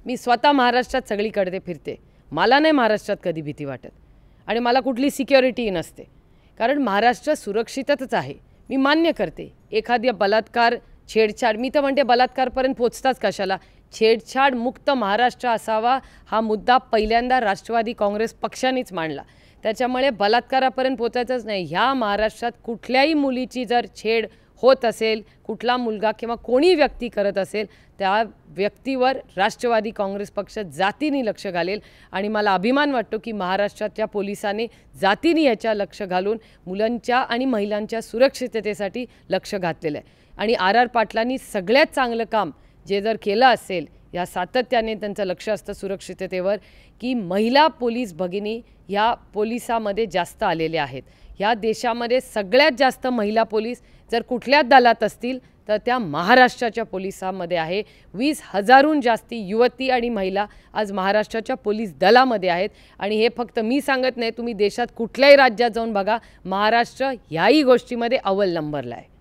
मी स्वतः महाराष्ट्रात सगळीकडे फिरते, मला नाही महाराष्ट्रात कधी भीती वाटत आणि मला कुठली सिक्युरिटी नसते, कारण महाराष्ट्र सुरक्षितच आहे। मी मान्य करते एखादी बलात्कार छेडछाड, मी तर म्हणते बलात्कारपर्यंत पोचताच कशाला, छेडछाड मुक्त महाराष्ट्र असावा हा मुद्दा पहिल्यांदा राष्ट्रवादी काँग्रेस पक्षानेच मांडला। त्याच्यामुळे बलात्कारापर्यंत पोचायचंच नाही। ह्या महाराष्ट्रात कुठल्याही मुलीची जर छेड होत असेल, कुठला मुलगा किंवा कोणी व्यक्ती करत असेल, त्या व्यक्तीवर राष्ट्रवादी काँग्रेस पक्ष जातीने लक्ष घालेल आणि मला अभिमान वाटतो की महाराष्ट्राच्या पोलिसांनी जातीने याच्या लक्ष घालून मुलांच्या आणि महिलांच्या सुरक्षिततेसाठी लक्ष घातलेलं आहे। आणि आर पाटलांनी सगळ्यात चांगलं काम जे जर केलं असेल, या सातत्याने त्यांचं लक्ष असतं सुरक्षिततेवर, की महिला पोलीस भगिनी ह्या पोलिसामध्ये जास्त आलेल्या आहेत। ह्या देशामध्ये सगळ्यात जास्त महिला पोलीस जर कुठल्या दलात असतील तर त्या महाराष्ट्राच्या पोलिसांमध्ये आहे। 20,000हून जास्ती युवती आणि महिला आज महाराष्ट्राच्या पोलीस दलामध्ये आहेत आणि हे फक्त मी सांगत नाही, तुम्ही देशात कुठल्याही राज्यात जाऊन बघा, महाराष्ट्र ह्याही गोष्टीमध्ये अव्वल नंबरला आहे।